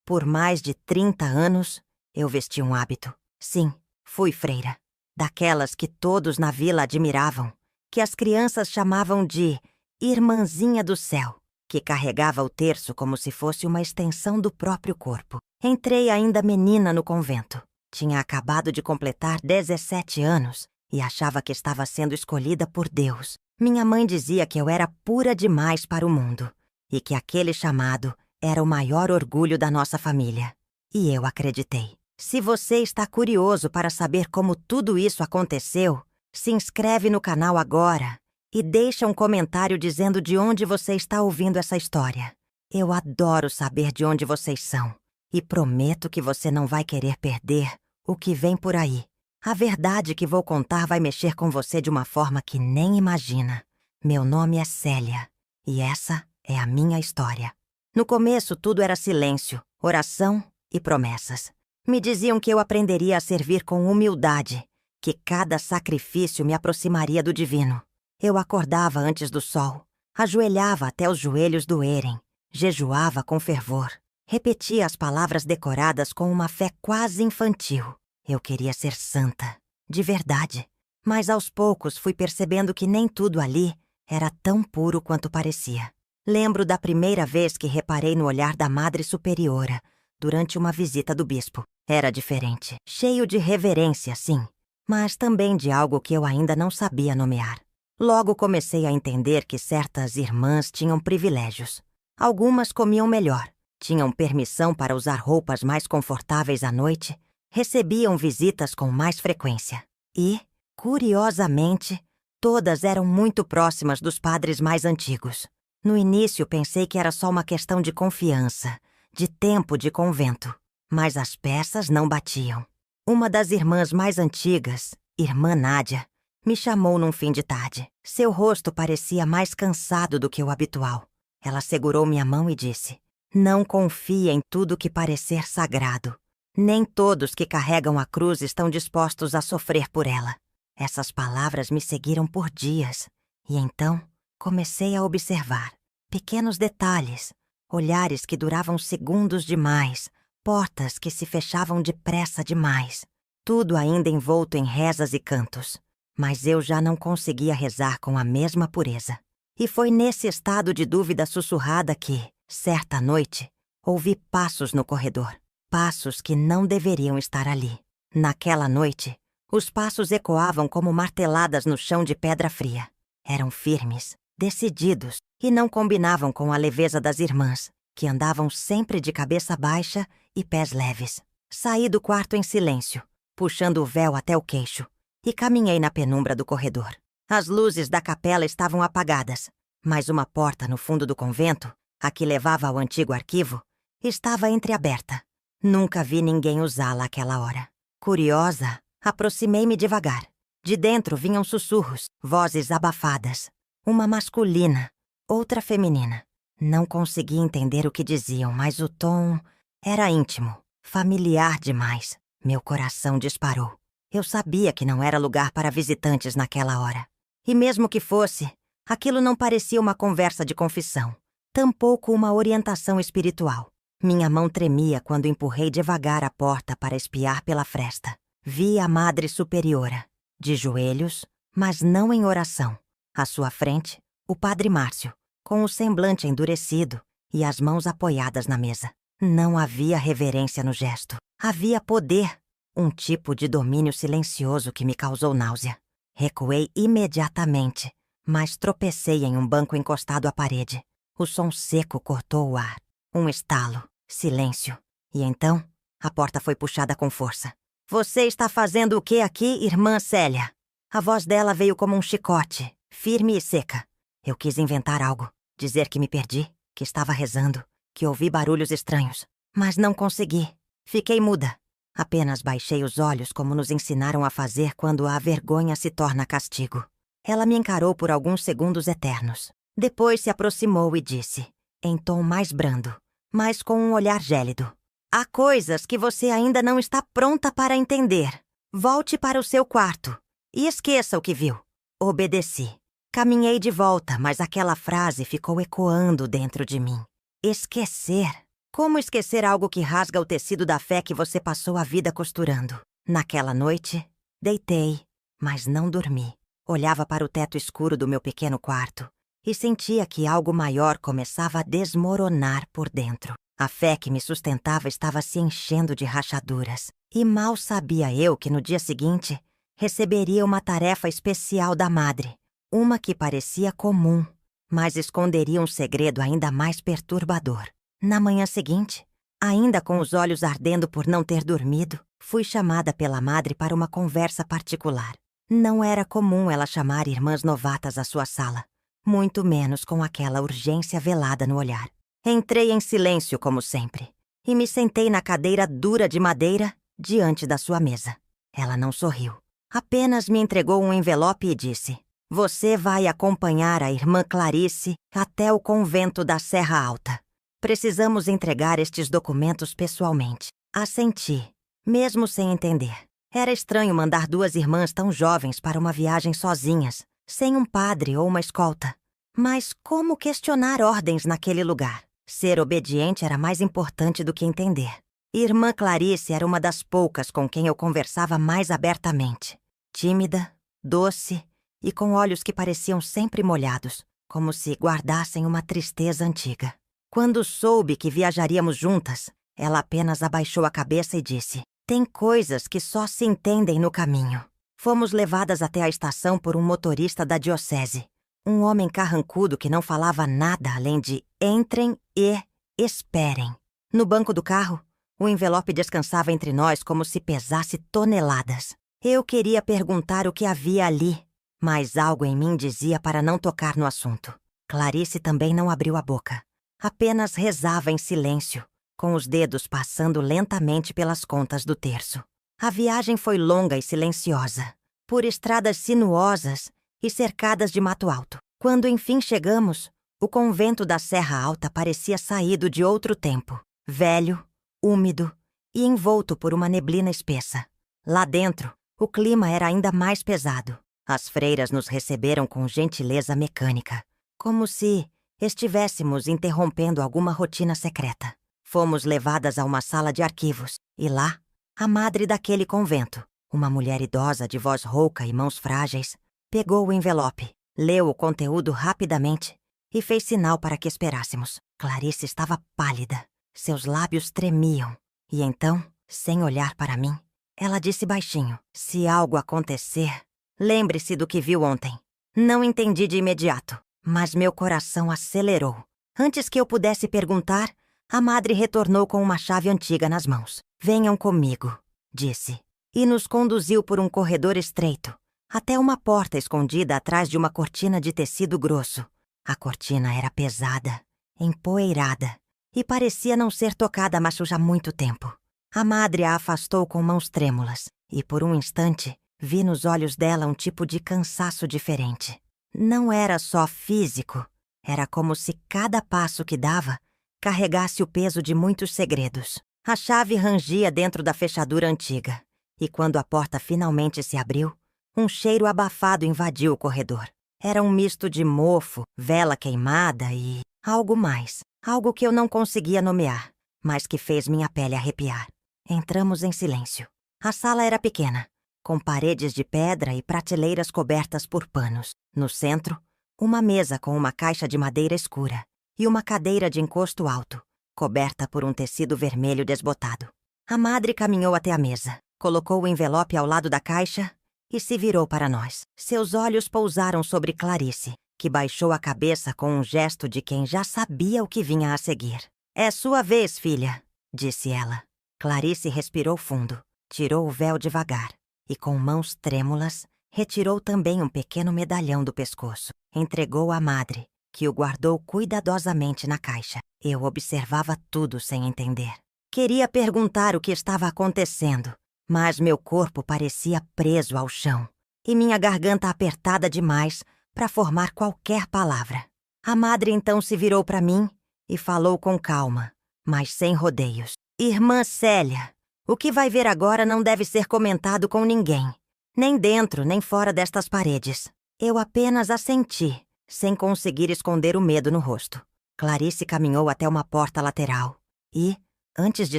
Por mais de 30 anos, eu vesti um hábito. Sim, fui freira. Daquelas que todos na vila admiravam, que as crianças chamavam de Irmãzinha do Céu, que carregava o terço como se fosse uma extensão do próprio corpo. Entrei ainda menina no convento. Tinha acabado de completar 17 anos e achava que estava sendo escolhida por Deus. Minha mãe dizia que eu era pura demais para o mundo e que aquele chamado era o maior orgulho da nossa família. E eu acreditei. Se você está curioso para saber como tudo isso aconteceu, se inscreve no canal agora e deixa um comentário dizendo de onde você está ouvindo essa história. Eu adoro saber de onde vocês são e prometo que você não vai querer perder o que vem por aí. A verdade que vou contar vai mexer com você de uma forma que nem imagina. Meu nome é Célia e essa é a minha história. No começo tudo era silêncio, oração e promessas. Me diziam que eu aprenderia a servir com humildade, que cada sacrifício me aproximaria do divino. Eu acordava antes do sol, ajoelhava até os joelhos doerem, jejuava com fervor, repetia as palavras decoradas com uma fé quase infantil. Eu queria ser santa, de verdade, mas aos poucos fui percebendo que nem tudo ali era tão puro quanto parecia. Lembro da primeira vez que reparei no olhar da Madre Superiora, durante uma visita do bispo. Era diferente, cheio de reverência, sim, mas também de algo que eu ainda não sabia nomear. Logo comecei a entender que certas irmãs tinham privilégios. Algumas comiam melhor, tinham permissão para usar roupas mais confortáveis à noite, recebiam visitas com mais frequência. E, curiosamente, todas eram muito próximas dos padres mais antigos. No início pensei que era só uma questão de confiança, de tempo de convento, mas as peças não batiam. Uma das irmãs mais antigas, Irmã Nádia, me chamou num fim de tarde. Seu rosto parecia mais cansado do que o habitual. Ela segurou minha mão e disse: "Não confie em tudo que parecer sagrado. Nem todos que carregam a cruz estão dispostos a sofrer por ela." Essas palavras me seguiram por dias, e então comecei a observar pequenos detalhes, olhares que duravam segundos demais, portas que se fechavam depressa demais, tudo ainda envolto em rezas e cantos. Mas eu já não conseguia rezar com a mesma pureza. E foi nesse estado de dúvida sussurrada que, certa noite, ouvi passos no corredor. Passos que não deveriam estar ali. Naquela noite, os passos ecoavam como marteladas no chão de pedra fria. Eram firmes, decididos e não combinavam com a leveza das irmãs, que andavam sempre de cabeça baixa e pés leves. Saí do quarto em silêncio, puxando o véu até o queixo, e caminhei na penumbra do corredor. As luzes da capela estavam apagadas, mas uma porta no fundo do convento, a que levava ao antigo arquivo, estava entreaberta. Nunca vi ninguém usá-la àquela hora. Curiosa, aproximei-me devagar. De dentro vinham sussurros, vozes abafadas. Uma masculina, outra feminina. Não consegui entender o que diziam, mas o tom era íntimo, familiar demais. Meu coração disparou. Eu sabia que não era lugar para visitantes naquela hora. E mesmo que fosse, aquilo não parecia uma conversa de confissão, tampouco uma orientação espiritual. Minha mão tremia quando empurrei devagar a porta para espiar pela fresta. Vi a Madre Superiora, de joelhos, mas não em oração. À sua frente, o Padre Márcio, com o semblante endurecido e as mãos apoiadas na mesa. Não havia reverência no gesto. Havia poder. Um tipo de domínio silencioso que me causou náusea. Recuei imediatamente, mas tropecei em um banco encostado à parede. O som seco cortou o ar. Um estalo, silêncio. E então, a porta foi puxada com força. "Você está fazendo o que aqui, irmã Célia?" A voz dela veio como um chicote, firme e seca. Eu quis inventar algo, dizer que me perdi, que estava rezando, que ouvi barulhos estranhos, mas não consegui. Fiquei muda. Apenas baixei os olhos como nos ensinaram a fazer quando a vergonha se torna castigo. Ela me encarou por alguns segundos eternos. Depois se aproximou e disse, em tom mais brando, mas com um olhar gélido: "Há coisas que você ainda não está pronta para entender. Volte para o seu quarto e esqueça o que viu." Obedeci. Caminhei de volta, mas aquela frase ficou ecoando dentro de mim. Esquecer? Como esquecer algo que rasga o tecido da fé que você passou a vida costurando? Naquela noite, deitei, mas não dormi. Olhava para o teto escuro do meu pequeno quarto e sentia que algo maior começava a desmoronar por dentro. A fé que me sustentava estava se enchendo de rachaduras. E mal sabia eu que no dia seguinte receberia uma tarefa especial da madre. Uma que parecia comum, mas esconderia um segredo ainda mais perturbador. Na manhã seguinte, ainda com os olhos ardendo por não ter dormido, fui chamada pela madre para uma conversa particular. Não era comum ela chamar irmãs novatas à sua sala, muito menos com aquela urgência velada no olhar. Entrei em silêncio, como sempre, e me sentei na cadeira dura de madeira diante da sua mesa. Ela não sorriu. Apenas me entregou um envelope e disse: "Você vai acompanhar a irmã Clarice até o convento da Serra Alta. Precisamos entregar estes documentos pessoalmente." Assenti, mesmo sem entender. Era estranho mandar duas irmãs tão jovens para uma viagem sozinhas, sem um padre ou uma escolta. Mas como questionar ordens naquele lugar? Ser obediente era mais importante do que entender. Irmã Clarice era uma das poucas com quem eu conversava mais abertamente. Tímida, doce e com olhos que pareciam sempre molhados, como se guardassem uma tristeza antiga. Quando soube que viajaríamos juntas, ela apenas abaixou a cabeça e disse: "Tem coisas que só se entendem no caminho." Fomos levadas até a estação por um motorista da diocese. Um homem carrancudo que não falava nada além de "entrem e esperem." No banco do carro, o envelope descansava entre nós como se pesasse toneladas. Eu queria perguntar o que havia ali, mas algo em mim dizia para não tocar no assunto. Clarice também não abriu a boca. Apenas rezava em silêncio, com os dedos passando lentamente pelas contas do terço. A viagem foi longa e silenciosa, por estradas sinuosas e cercadas de mato alto. Quando enfim chegamos, o convento da Serra Alta parecia saído de outro tempo, velho, úmido e envolto por uma neblina espessa. Lá dentro, o clima era ainda mais pesado. As freiras nos receberam com gentileza mecânica, como se estivéssemos interrompendo alguma rotina secreta. Fomos levadas a uma sala de arquivos e lá, a madre daquele convento, uma mulher idosa de voz rouca e mãos frágeis, pegou o envelope, leu o conteúdo rapidamente e fez sinal para que esperássemos. Clarice estava pálida, seus lábios tremiam e então, sem olhar para mim, ela disse baixinho: "Se algo acontecer, lembre-se do que viu ontem." Não entendi de imediato, mas meu coração acelerou. Antes que eu pudesse perguntar, a madre retornou com uma chave antiga nas mãos. "Venham comigo", disse, e nos conduziu por um corredor estreito, até uma porta escondida atrás de uma cortina de tecido grosso. A cortina era pesada, empoeirada, e parecia não ser tocada há já muito tempo. A madre a afastou com mãos trêmulas, e por um instante vi nos olhos dela um tipo de cansaço diferente. Não era só físico, era como se cada passo que dava carregasse o peso de muitos segredos. A chave rangia dentro da fechadura antiga, e quando a porta finalmente se abriu, um cheiro abafado invadiu o corredor. Era um misto de mofo, vela queimada e algo mais, algo que eu não conseguia nomear, mas que fez minha pele arrepiar. Entramos em silêncio. A sala era pequena, com paredes de pedra e prateleiras cobertas por panos. No centro, uma mesa com uma caixa de madeira escura e uma cadeira de encosto alto, coberta por um tecido vermelho desbotado. A madre caminhou até a mesa, colocou o envelope ao lado da caixa e se virou para nós. Seus olhos pousaram sobre Clarice, que baixou a cabeça com um gesto de quem já sabia o que vinha a seguir. "É sua vez, filha", disse ela. Clarice respirou fundo, tirou o véu devagar e, com mãos trêmulas, retirou também um pequeno medalhão do pescoço. Entregou à madre, que o guardou cuidadosamente na caixa. Eu observava tudo sem entender. Queria perguntar o que estava acontecendo, mas meu corpo parecia preso ao chão e minha garganta apertada demais para formar qualquer palavra. A madre então se virou para mim e falou com calma, mas sem rodeios. "Irmã Célia, o que vai ver agora não deve ser comentado com ninguém, nem dentro nem fora destas paredes." Eu apenas assenti, sem conseguir esconder o medo no rosto. Clarice caminhou até uma porta lateral e, antes de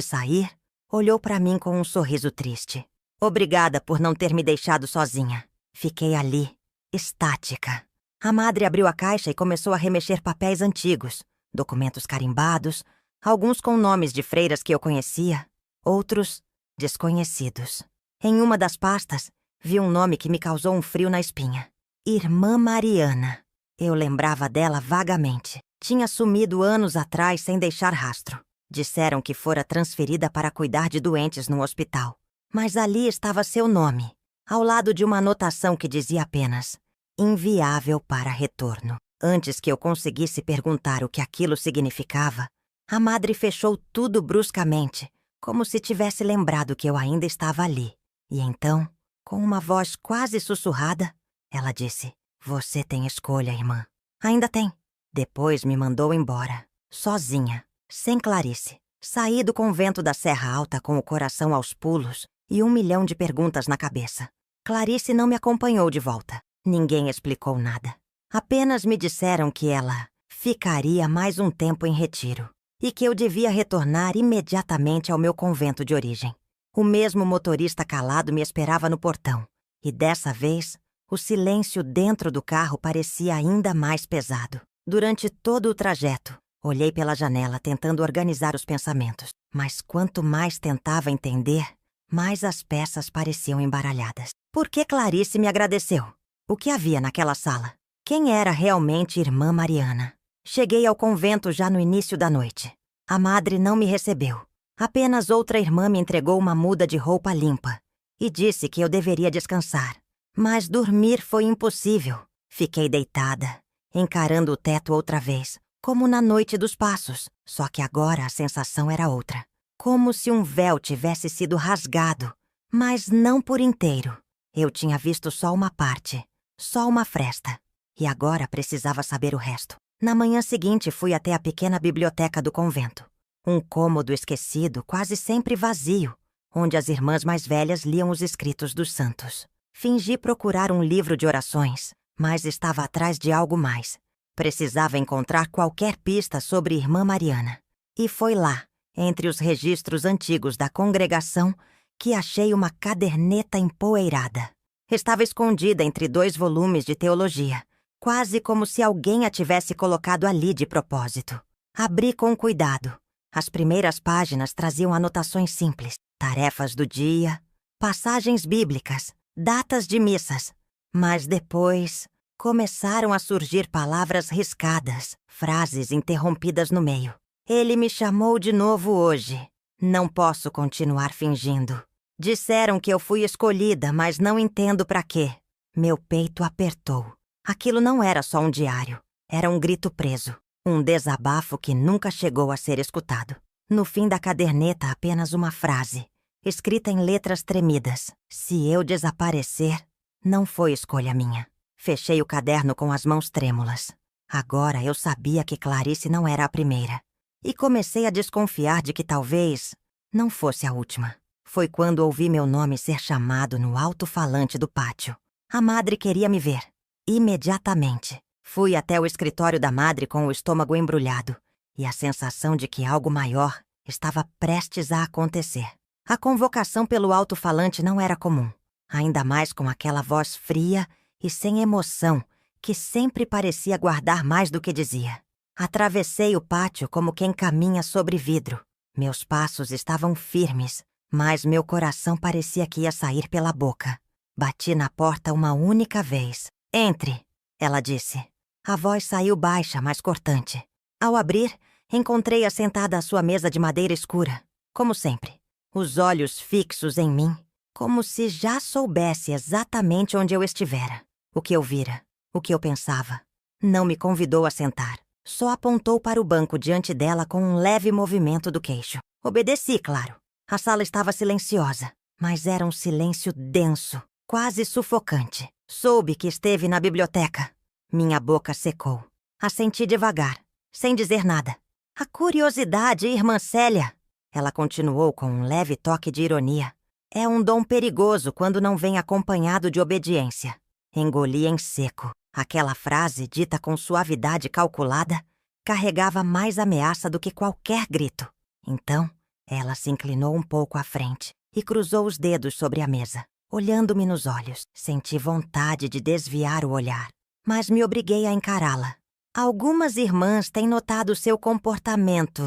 sair, olhou para mim com um sorriso triste. Obrigada por não ter me deixado sozinha. Fiquei ali, estática. A madre abriu a caixa e começou a remexer papéis antigos, documentos carimbados, alguns com nomes de freiras que eu conhecia, outros desconhecidos. Em uma das pastas, vi um nome que me causou um frio na espinha. Irmã Mariana. Eu lembrava dela vagamente. Tinha sumido anos atrás sem deixar rastro. Disseram que fora transferida para cuidar de doentes no hospital. Mas ali estava seu nome, ao lado de uma anotação que dizia apenas inviável para retorno. Antes que eu conseguisse perguntar o que aquilo significava, a madre fechou tudo bruscamente, como se tivesse lembrado que eu ainda estava ali. E então, com uma voz quase sussurrada, ela disse: Você tem escolha, irmã. Ainda tem. Depois me mandou embora, sozinha, sem Clarice. Saí do convento da Serra Alta com o coração aos pulos e 1 milhão de perguntas na cabeça. Clarice não me acompanhou de volta. Ninguém explicou nada. Apenas me disseram que ela ficaria mais um tempo em retiro e que eu devia retornar imediatamente ao meu convento de origem. O mesmo motorista calado me esperava no portão, e dessa vez, o silêncio dentro do carro parecia ainda mais pesado. Durante todo o trajeto, olhei pela janela tentando organizar os pensamentos, mas quanto mais tentava entender, mais as peças pareciam embaralhadas. Por que Clarice me agradeceu? O que havia naquela sala? Quem era realmente Irmã Mariana? Cheguei ao convento já no início da noite. A madre não me recebeu. Apenas outra irmã me entregou uma muda de roupa limpa e disse que eu deveria descansar. Mas dormir foi impossível. Fiquei deitada, encarando o teto outra vez, como na noite dos passos. Só que agora a sensação era outra. Como se um véu tivesse sido rasgado, mas não por inteiro. Eu tinha visto só uma parte, só uma fresta. E agora precisava saber o resto. Na manhã seguinte fui até a pequena biblioteca do convento. Um cômodo esquecido, quase sempre vazio, onde as irmãs mais velhas liam os escritos dos santos. Fingi procurar um livro de orações, mas estava atrás de algo mais. Precisava encontrar qualquer pista sobre Irmã Mariana. E foi lá, entre os registros antigos da congregação, que achei uma caderneta empoeirada. Estava escondida entre 2 volumes de teologia, quase como se alguém a tivesse colocado ali de propósito. Abri com cuidado. As primeiras páginas traziam anotações simples, tarefas do dia, passagens bíblicas, datas de missas. Mas depois começaram a surgir palavras riscadas, frases interrompidas no meio. Ele me chamou de novo hoje. Não posso continuar fingindo. Disseram que eu fui escolhida, mas não entendo para quê. Meu peito apertou. Aquilo não era só um diário. Era um grito preso. Um desabafo que nunca chegou a ser escutado. No fim da caderneta, apenas uma frase, escrita em letras tremidas. Se eu desaparecer, não foi escolha minha. Fechei o caderno com as mãos trêmulas. Agora eu sabia que Clarice não era a primeira. E comecei a desconfiar de que talvez não fosse a última. Foi quando ouvi meu nome ser chamado no alto-falante do pátio. A madre queria me ver. Imediatamente. Fui até o escritório da madre com o estômago embrulhado e a sensação de que algo maior estava prestes a acontecer. A convocação pelo alto-falante não era comum, ainda mais com aquela voz fria e sem emoção que sempre parecia guardar mais do que dizia. Atravessei o pátio como quem caminha sobre vidro. Meus passos estavam firmes, mas meu coração parecia que ia sair pela boca. Bati na porta uma única vez. Entre, ela disse. A voz saiu baixa, mas cortante. Ao abrir, encontrei-a sentada à sua mesa de madeira escura, como sempre. Os olhos fixos em mim, como se já soubesse exatamente onde eu estivera, o que eu vira, o que eu pensava. Não me convidou a sentar. Só apontou para o banco diante dela com um leve movimento do queixo. Obedeci, claro. A sala estava silenciosa, mas era um silêncio denso, quase sufocante. Soube que esteve na biblioteca. Minha boca secou. Assenti devagar, sem dizer nada. A curiosidade, irmã Célia, ela continuou com um leve toque de ironia. É um dom perigoso quando não vem acompanhado de obediência. Engoli em seco. Aquela frase, dita com suavidade calculada, carregava mais ameaça do que qualquer grito. Então, ela se inclinou um pouco à frente e cruzou os dedos sobre a mesa. Olhando-me nos olhos, senti vontade de desviar o olhar, mas me obriguei a encará-la. Algumas irmãs têm notado seu comportamento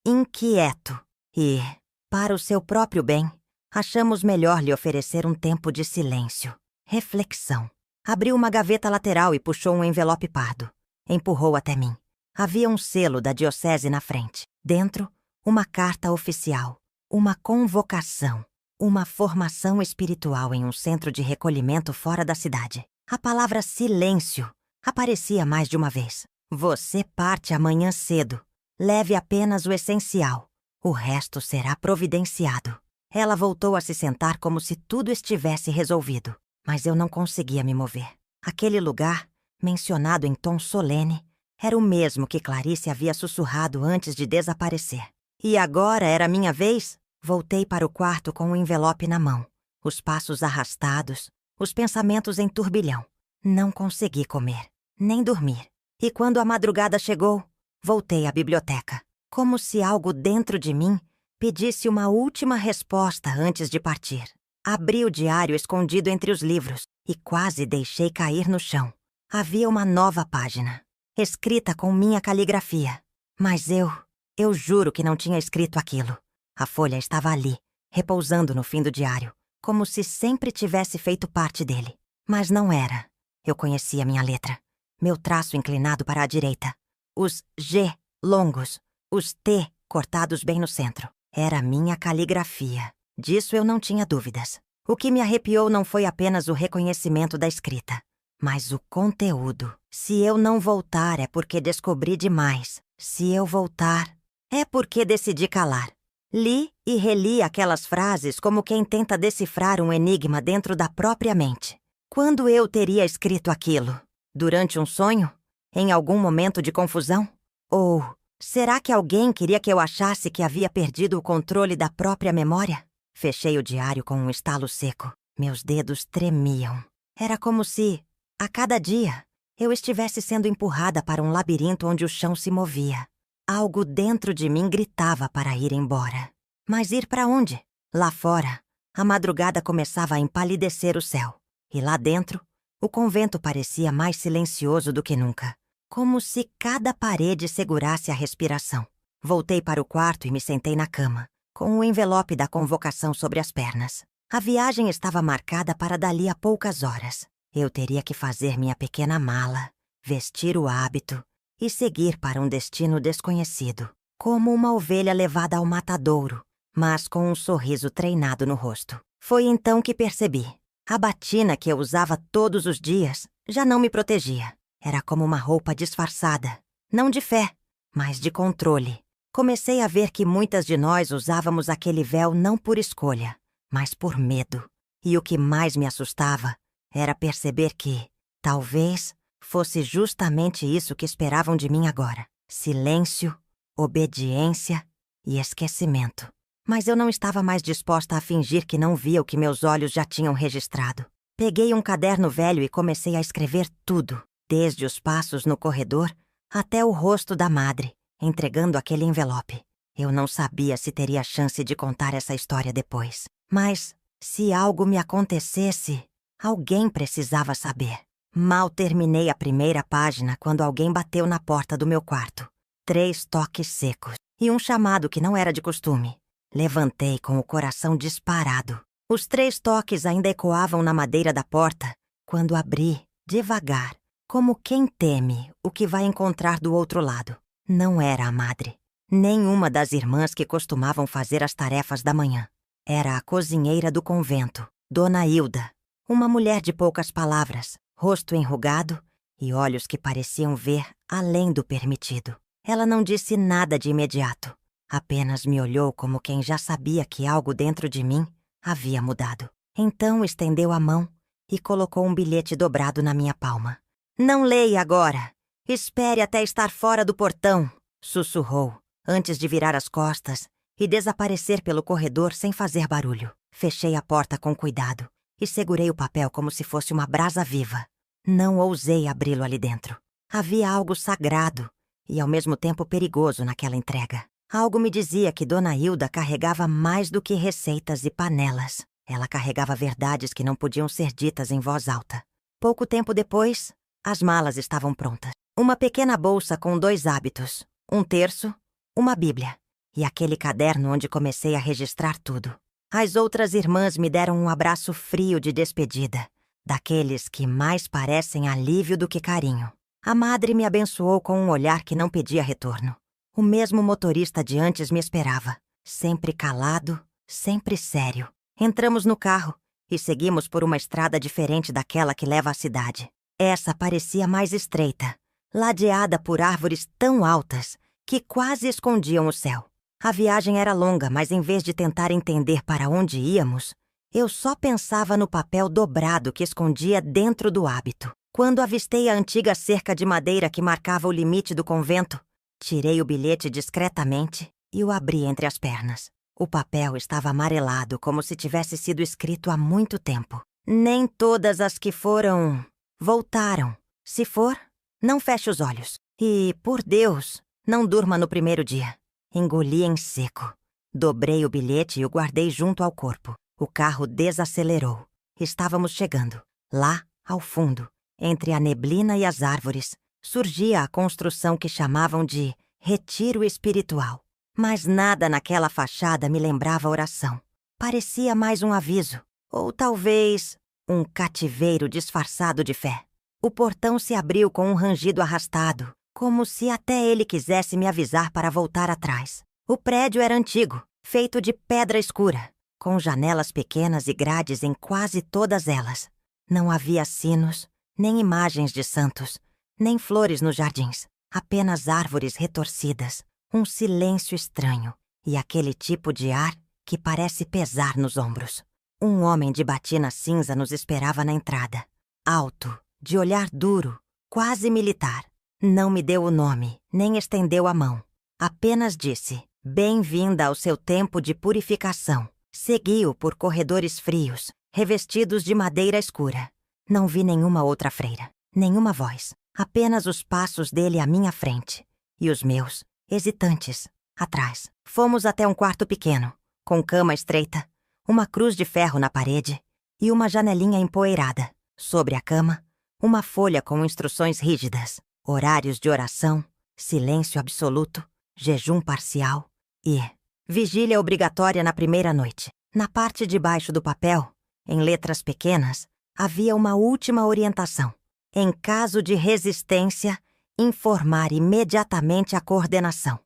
inquieto e, para o seu próprio bem, achamos melhor lhe oferecer um tempo de silêncio. Reflexão. Abriu uma gaveta lateral e puxou um envelope pardo. Empurrou até mim. Havia um selo da diocese na frente. Dentro, uma carta oficial. Uma convocação. Uma formação espiritual em um centro de recolhimento fora da cidade. A palavra silêncio aparecia mais de uma vez. Você parte amanhã cedo. Leve apenas o essencial. O resto será providenciado. Ela voltou a se sentar como se tudo estivesse resolvido. Mas eu não conseguia me mover. Aquele lugar, mencionado em tom solene, era o mesmo que Clarice havia sussurrado antes de desaparecer. E agora era minha vez? Voltei para o quarto com o envelope na mão, os passos arrastados, os pensamentos em turbilhão. Não consegui comer, nem dormir. E quando a madrugada chegou, voltei à biblioteca, como se algo dentro de mim pedisse uma última resposta antes de partir. Abri o diário escondido entre os livros e quase deixei cair no chão. Havia uma nova página, escrita com minha caligrafia. Mas eu juro que não tinha escrito aquilo. A folha estava ali, repousando no fim do diário, como se sempre tivesse feito parte dele. Mas não era. Eu conhecia minha letra, meu traço inclinado para a direita, os G longos, os T cortados bem no centro. Era minha caligrafia. Disso eu não tinha dúvidas. O que me arrepiou não foi apenas o reconhecimento da escrita, mas o conteúdo. Se eu não voltar é porque descobri demais. Se eu voltar, é porque decidi calar. Li e reli aquelas frases como quem tenta decifrar um enigma dentro da própria mente. Quando eu teria escrito aquilo? Durante um sonho? Em algum momento de confusão? Ou será que alguém queria que eu achasse que havia perdido o controle da própria memória? Fechei o diário com um estalo seco. Meus dedos tremiam. Era como se, a cada dia, eu estivesse sendo empurrada para um labirinto onde o chão se movia. Algo dentro de mim gritava para ir embora. Mas ir para onde? Lá fora, a madrugada começava a empalidecer o céu. E lá dentro, o convento parecia mais silencioso do que nunca. Como se cada parede segurasse a respiração. Voltei para o quarto e me sentei na cama, com o envelope da convocação sobre as pernas. A viagem estava marcada para dali a poucas horas. Eu teria que fazer minha pequena mala, vestir o hábito e seguir para um destino desconhecido, como uma ovelha levada ao matadouro, mas com um sorriso treinado no rosto. Foi então que percebi. A batina que eu usava todos os dias já não me protegia. Era como uma roupa disfarçada, não de fé, mas de controle. Comecei a ver que muitas de nós usávamos aquele véu não por escolha, mas por medo. E o que mais me assustava era perceber que, talvez, fosse justamente isso que esperavam de mim agora. Silêncio, obediência e esquecimento. Mas eu não estava mais disposta a fingir que não via o que meus olhos já tinham registrado. Peguei um caderno velho e comecei a escrever tudo, desde os passos no corredor até o rosto da madre, entregando aquele envelope. Eu não sabia se teria chance de contar essa história depois. Mas, se algo me acontecesse, alguém precisava saber. Mal terminei a primeira página quando alguém bateu na porta do meu quarto. 3 toques secos e um chamado que não era de costume. Levantei com o coração disparado. Os 3 toques ainda ecoavam na madeira da porta quando abri, devagar, como quem teme o que vai encontrar do outro lado. Não era a madre, nenhuma das irmãs que costumavam fazer as tarefas da manhã. Era a cozinheira do convento, Dona Hilda, uma mulher de poucas palavras, rosto enrugado e olhos que pareciam ver além do permitido. Ela não disse nada de imediato, apenas me olhou como quem já sabia que algo dentro de mim havia mudado. Então estendeu a mão e colocou um bilhete dobrado na minha palma. "Não leia agora. Espere até estar fora do portão", sussurrou, antes de virar as costas e desaparecer pelo corredor sem fazer barulho. Fechei a porta com cuidado e segurei o papel como se fosse uma brasa viva. Não ousei abri-lo ali dentro. Havia algo sagrado e ao mesmo tempo perigoso naquela entrega. Algo me dizia que Dona Hilda carregava mais do que receitas e panelas. Ela carregava verdades que não podiam ser ditas em voz alta. Pouco tempo depois, as malas estavam prontas. Uma pequena bolsa com 2 hábitos, um terço, uma bíblia e aquele caderno onde comecei a registrar tudo. As outras irmãs me deram um abraço frio de despedida, daqueles que mais parecem alívio do que carinho. A madre me abençoou com um olhar que não pedia retorno. O mesmo motorista de antes me esperava, sempre calado, sempre sério. Entramos no carro e seguimos por uma estrada diferente daquela que leva à cidade. Essa parecia mais estreita, ladeada por árvores tão altas que quase escondiam o céu. A viagem era longa, mas em vez de tentar entender para onde íamos, eu só pensava no papel dobrado que escondia dentro do hábito. Quando avistei a antiga cerca de madeira que marcava o limite do convento, tirei o bilhete discretamente e o abri entre as pernas. O papel estava amarelado, como se tivesse sido escrito há muito tempo. Nem todas as que foram voltaram. Se for, não feche os olhos. E, por Deus, não durma no primeiro dia. Engoli em seco. Dobrei o bilhete e o guardei junto ao corpo. O carro desacelerou. Estávamos chegando. Lá, ao fundo, entre a neblina e as árvores, surgia a construção que chamavam de retiro espiritual. Mas nada naquela fachada me lembrava oração. Parecia mais um aviso, ou talvez um cativeiro disfarçado de fé. O portão se abriu com um rangido arrastado, como se até ele quisesse me avisar para voltar atrás. O prédio era antigo, feito de pedra escura, com janelas pequenas e grades em quase todas elas. Não havia sinos, nem imagens de santos, nem flores nos jardins, apenas árvores retorcidas, um silêncio estranho e aquele tipo de ar que parece pesar nos ombros. Um homem de batina cinza nos esperava na entrada, alto, de olhar duro, quase militar. Não me deu o nome, nem estendeu a mão. Apenas disse, bem-vinda ao seu tempo de purificação. Seguiu por corredores frios, revestidos de madeira escura. Não vi nenhuma outra freira, nenhuma voz. Apenas os passos dele à minha frente. E os meus, hesitantes, atrás. Fomos até um quarto pequeno, com cama estreita, uma cruz de ferro na parede e uma janelinha empoeirada. Sobre a cama, uma folha com instruções rígidas. Horários de oração, silêncio absoluto, jejum parcial e vigília obrigatória na primeira noite. Na parte de baixo do papel, em letras pequenas, havia uma última orientação. Em caso de resistência, informar imediatamente a coordenação.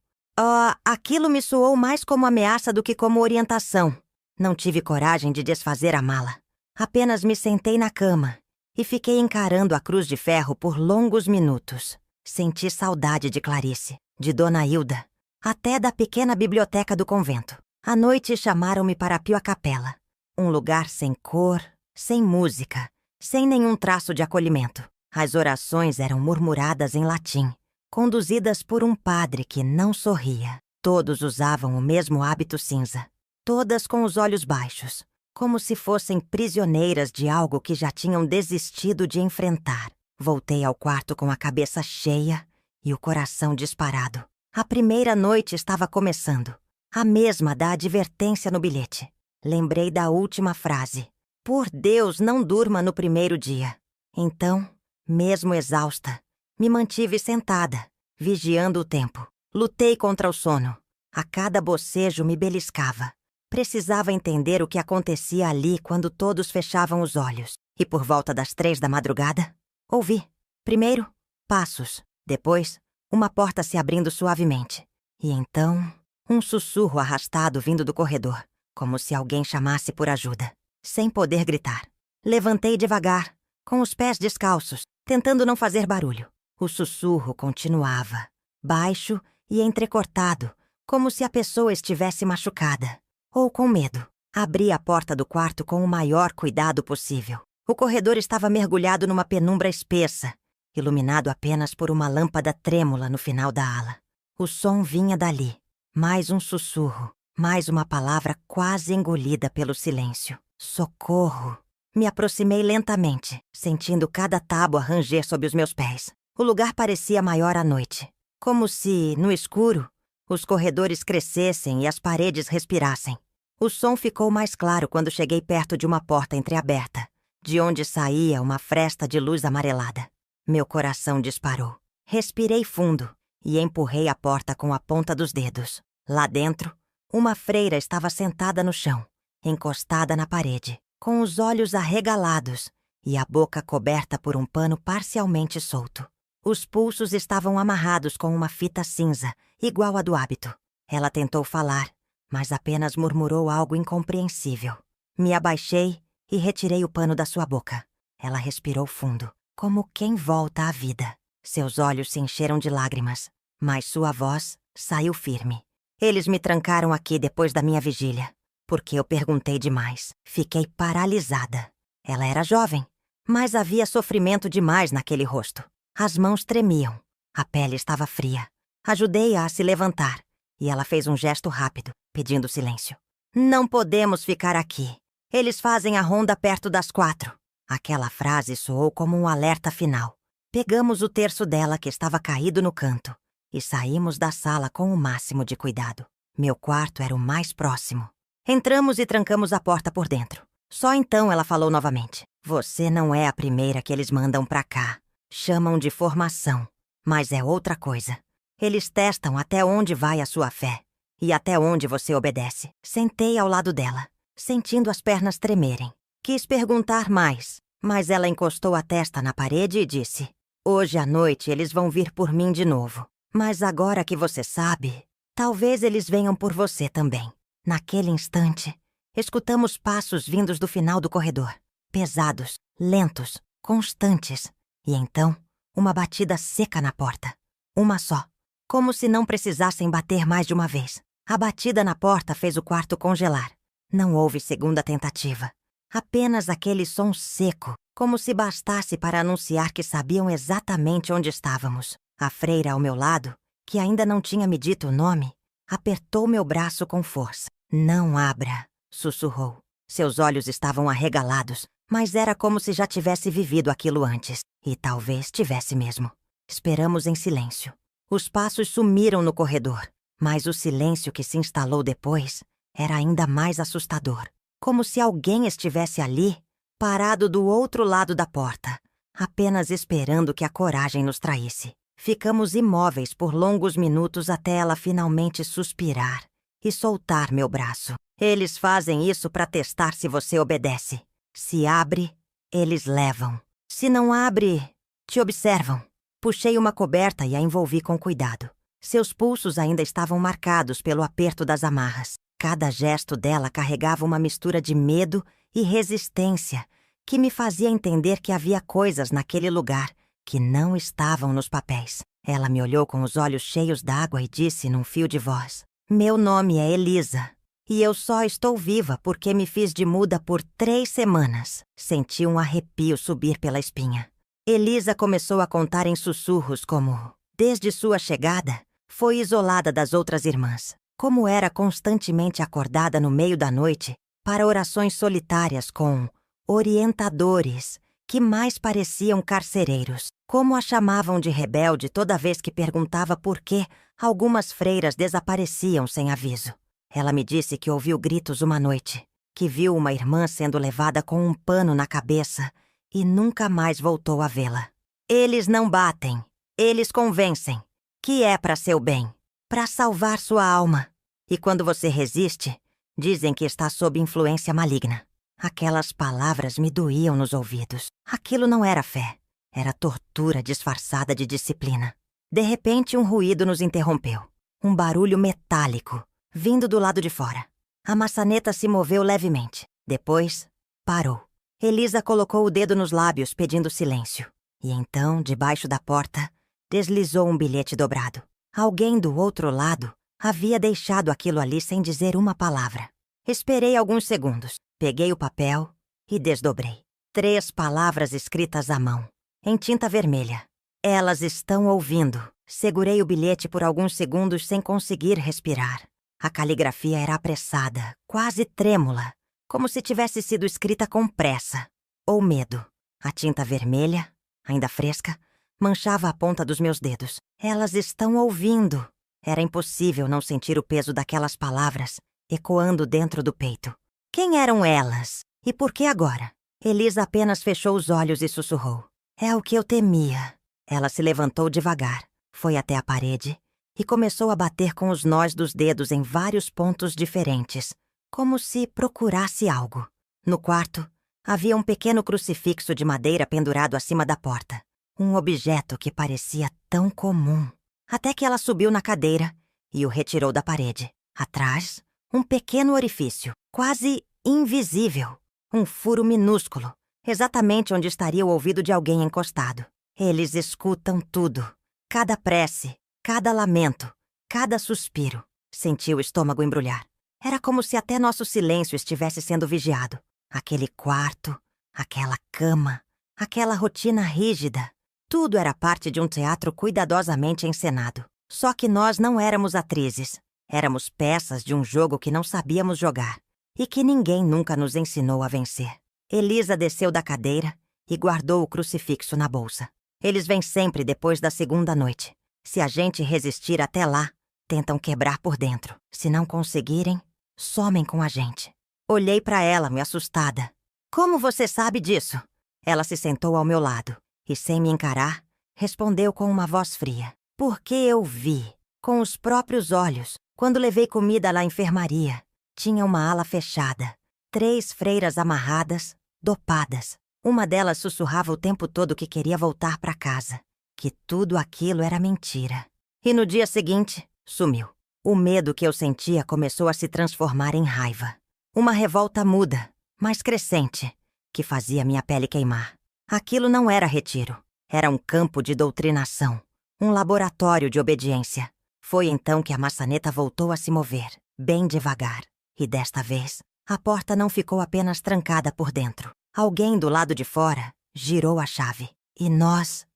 Aquilo me soou mais como ameaça do que como orientação. Não tive coragem de desfazer a mala. Apenas me sentei na cama e fiquei encarando a cruz de ferro por longos minutos. Senti saudade de Clarice, de Dona Hilda, até da pequena biblioteca do convento. À noite chamaram-me para a Pio Capella, um lugar sem cor, sem música, sem nenhum traço de acolhimento. As orações eram murmuradas em latim, conduzidas por um padre que não sorria. Todos usavam o mesmo hábito cinza, todas com os olhos baixos, como se fossem prisioneiras de algo que já tinham desistido de enfrentar. Voltei ao quarto com a cabeça cheia e o coração disparado. A primeira noite estava começando, a mesma da advertência no bilhete. Lembrei da última frase. Por Deus, não durma no primeiro dia. Então, mesmo exausta, me mantive sentada, vigiando o tempo. Lutei contra o sono. A cada bocejo me beliscava. Precisava entender o que acontecia ali quando todos fechavam os olhos. E por volta das 3 da madrugada, ouvi. Primeiro, passos. Depois, uma porta se abrindo suavemente. E então, um sussurro arrastado vindo do corredor, como se alguém chamasse por ajuda, sem poder gritar. Levantei devagar, com os pés descalços, tentando não fazer barulho. O sussurro continuava, baixo e entrecortado, como se a pessoa estivesse machucada, ou com medo. Abri a porta do quarto com o maior cuidado possível. O corredor estava mergulhado numa penumbra espessa, iluminado apenas por uma lâmpada trêmula no final da ala. O som vinha dali. Mais um sussurro, mais uma palavra quase engolida pelo silêncio. Socorro! Me aproximei lentamente, sentindo cada tábua ranger sob os meus pés. O lugar parecia maior à noite, como se, no escuro, os corredores crescessem e as paredes respirassem. O som ficou mais claro quando cheguei perto de uma porta entreaberta, de onde saía uma fresta de luz amarelada. Meu coração disparou. Respirei fundo e empurrei a porta com a ponta dos dedos. Lá dentro, uma freira estava sentada no chão, encostada na parede, com os olhos arregalados e a boca coberta por um pano parcialmente solto. Os pulsos estavam amarrados com uma fita cinza, igual à do hábito. Ela tentou falar, mas apenas murmurou algo incompreensível. Me abaixei e retirei o pano da sua boca. Ela respirou fundo, como quem volta à vida. Seus olhos se encheram de lágrimas, mas sua voz saiu firme. Eles me trancaram aqui depois da minha vigília, porque eu perguntei demais. Fiquei paralisada. Ela era jovem, mas havia sofrimento demais naquele rosto. As mãos tremiam. A pele estava fria. Ajudei-a a se levantar, e ela fez um gesto rápido, pedindo silêncio. Não podemos ficar aqui. Eles fazem a ronda perto das 4. Aquela frase soou como um alerta final. Pegamos o terço dela que estava caído no canto e saímos da sala com o máximo de cuidado. Meu quarto era o mais próximo. Entramos e trancamos a porta por dentro. Só então ela falou novamente. Você não é a primeira que eles mandam pra cá. Chamam de formação, mas é outra coisa. Eles testam até onde vai a sua fé e até onde você obedece. Sentei ao lado dela, sentindo as pernas tremerem. Quis perguntar mais, mas ela encostou a testa na parede e disse: hoje à noite eles vão vir por mim de novo. Mas agora que você sabe, talvez eles venham por você também. Naquele instante, escutamos passos vindos do final do corredor. Pesados, lentos, constantes. E então, uma batida seca na porta. Uma só. Como se não precisassem bater mais de uma vez. A batida na porta fez o quarto congelar. Não houve segunda tentativa. Apenas aquele som seco, como se bastasse para anunciar que sabiam exatamente onde estávamos. A freira ao meu lado, que ainda não tinha me dito o nome, apertou meu braço com força. Não abra, sussurrou. Seus olhos estavam arregalados, mas era como se já tivesse vivido aquilo antes. E talvez tivesse mesmo. Esperamos em silêncio. Os passos sumiram no corredor, mas o silêncio que se instalou depois era ainda mais assustador. Como se alguém estivesse ali, parado do outro lado da porta, apenas esperando que a coragem nos traísse. Ficamos imóveis por longos minutos até ela finalmente suspirar e soltar meu braço. Eles fazem isso para testar se você obedece. Se abre, eles levam. Se não abre, te observam. Puxei uma coberta e a envolvi com cuidado. Seus pulsos ainda estavam marcados pelo aperto das amarras. Cada gesto dela carregava uma mistura de medo e resistência que me fazia entender que havia coisas naquele lugar que não estavam nos papéis. Ela me olhou com os olhos cheios d'água e disse num fio de voz: meu nome é Elisa. E eu só estou viva porque me fiz de muda por 3 semanas. Senti um arrepio subir pela espinha. Elisa começou a contar em sussurros como, desde sua chegada, foi isolada das outras irmãs. Como era constantemente acordada no meio da noite para orações solitárias com orientadores que mais pareciam carcereiros. Como a chamavam de rebelde toda vez que perguntava por que algumas freiras desapareciam sem aviso. Ela me disse que ouviu gritos uma noite, que viu uma irmã sendo levada com um pano na cabeça e nunca mais voltou a vê-la. Eles não batem, eles convencem, que é para seu bem, para salvar sua alma. E quando você resiste, dizem que está sob influência maligna. Aquelas palavras me doíam nos ouvidos. Aquilo não era fé, era tortura disfarçada de disciplina. De repente, um ruído nos interrompeu. Um barulho metálico, vindo do lado de fora. A maçaneta se moveu levemente. Depois, parou. Elisa colocou o dedo nos lábios, pedindo silêncio. E então, debaixo da porta, deslizou um bilhete dobrado. Alguém do outro lado havia deixado aquilo ali sem dizer uma palavra. Esperei alguns segundos, peguei o papel e desdobrei. 3 palavras escritas à mão, em tinta vermelha. Elas estão ouvindo. Segurei o bilhete por alguns segundos sem conseguir respirar. A caligrafia era apressada, quase trêmula, como se tivesse sido escrita com pressa ou medo. A tinta vermelha, ainda fresca, manchava a ponta dos meus dedos. Elas estão ouvindo. Era impossível não sentir o peso daquelas palavras ecoando dentro do peito. Quem eram elas? E por que agora? Elisa apenas fechou os olhos e sussurrou. É o que eu temia. Ela se levantou devagar, foi até a parede e começou a bater com os nós dos dedos em vários pontos diferentes, como se procurasse algo. No quarto, havia um pequeno crucifixo de madeira pendurado acima da porta. Um objeto que parecia tão comum. Até que ela subiu na cadeira e o retirou da parede. Atrás, um pequeno orifício, quase invisível. Um furo minúsculo, exatamente onde estaria o ouvido de alguém encostado. Eles escutam tudo. Cada prece, cada lamento, cada suspiro. Senti o estômago embrulhar. Era como se até nosso silêncio estivesse sendo vigiado. Aquele quarto, aquela cama, aquela rotina rígida. Tudo era parte de um teatro cuidadosamente encenado. Só que nós não éramos atrizes. Éramos peças de um jogo que não sabíamos jogar e que ninguém nunca nos ensinou a vencer. Elisa desceu da cadeira e guardou o crucifixo na bolsa. Eles vêm sempre depois da segunda noite. Se a gente resistir até lá, tentam quebrar por dentro. Se não conseguirem, somem com a gente. Olhei para ela, me assustada. Como você sabe disso? Ela se sentou ao meu lado e, sem me encarar, respondeu com uma voz fria. Porque eu vi, com os próprios olhos, quando levei comida à enfermaria. Tinha uma ala fechada, 3 freiras amarradas, dopadas. Uma delas sussurrava o tempo todo que queria voltar para casa, que tudo aquilo era mentira. E no dia seguinte, sumiu. O medo que eu sentia começou a se transformar em raiva. Uma revolta muda, mas crescente, que fazia minha pele queimar. Aquilo não era retiro. Era um campo de doutrinação, um laboratório de obediência. Foi então que a maçaneta voltou a se mover, bem devagar. E desta vez, a porta não ficou apenas trancada por dentro. Alguém do lado de fora girou a chave. E nós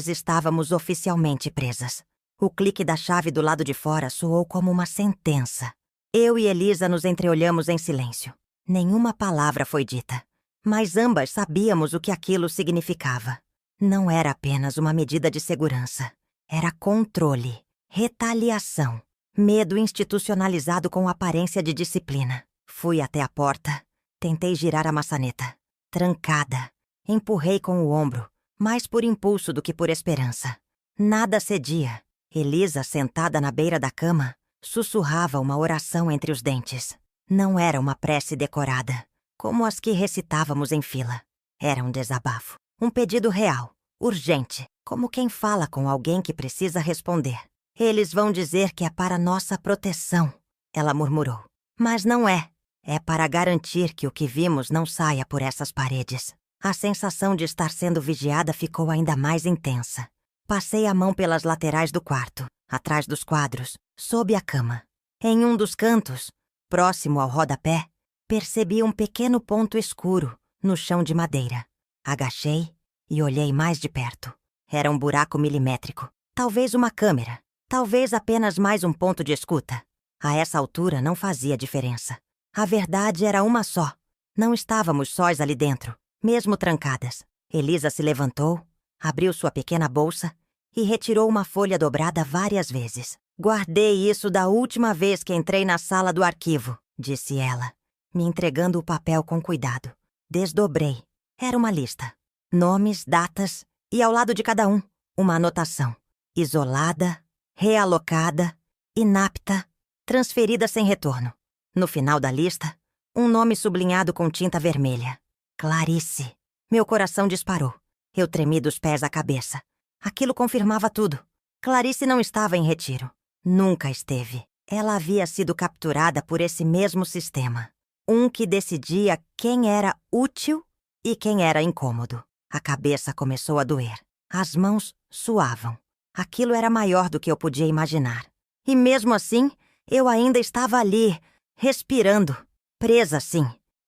estávamos oficialmente presas. O clique da chave do lado de fora soou como uma sentença. Eu e Elisa nos entreolhamos em silêncio. Nenhuma palavra foi dita, mas ambas sabíamos o que aquilo significava. Não era apenas uma medida de segurança. Era controle, retaliação, medo institucionalizado com aparência de disciplina. Fui até a porta, tentei girar a maçaneta. Trancada. Empurrei com o ombro, mais por impulso do que por esperança. Nada cedia. Elisa, sentada na beira da cama, sussurrava uma oração entre os dentes. Não era uma prece decorada, como as que recitávamos em fila. Era um desabafo. Um pedido real, urgente, como quem fala com alguém que precisa responder. Eles vão dizer que é para nossa proteção, ela murmurou. Mas não é. É para garantir que o que vimos não saia por essas paredes. A sensação de estar sendo vigiada ficou ainda mais intensa. Passei a mão pelas laterais do quarto, atrás dos quadros, sob a cama. Em um dos cantos, próximo ao rodapé, percebi um pequeno ponto escuro no chão de madeira. Agachei e olhei mais de perto. Era um buraco milimétrico. Talvez uma câmera. Talvez apenas mais um ponto de escuta. A essa altura não fazia diferença. A verdade era uma só. Não estávamos sós ali dentro, mesmo trancadas. Elisa se levantou, abriu sua pequena bolsa e retirou uma folha dobrada várias vezes. Guardei isso da última vez que entrei na sala do arquivo, disse ela, me entregando o papel com cuidado. Desdobrei. Era uma lista. Nomes, datas e, ao lado de cada um, uma anotação. Isolada, realocada, inapta, transferida sem retorno. No final da lista, um nome sublinhado com tinta vermelha. Clarice. Meu coração disparou. Eu tremi dos pés à cabeça. Aquilo confirmava tudo. Clarice não estava em retiro. Nunca esteve. Ela havia sido capturada por esse mesmo sistema. Um que decidia quem era útil e quem era incômodo. A cabeça começou a doer. As mãos suavam. Aquilo era maior do que eu podia imaginar. E mesmo assim, eu ainda estava ali, respirando, presa sim,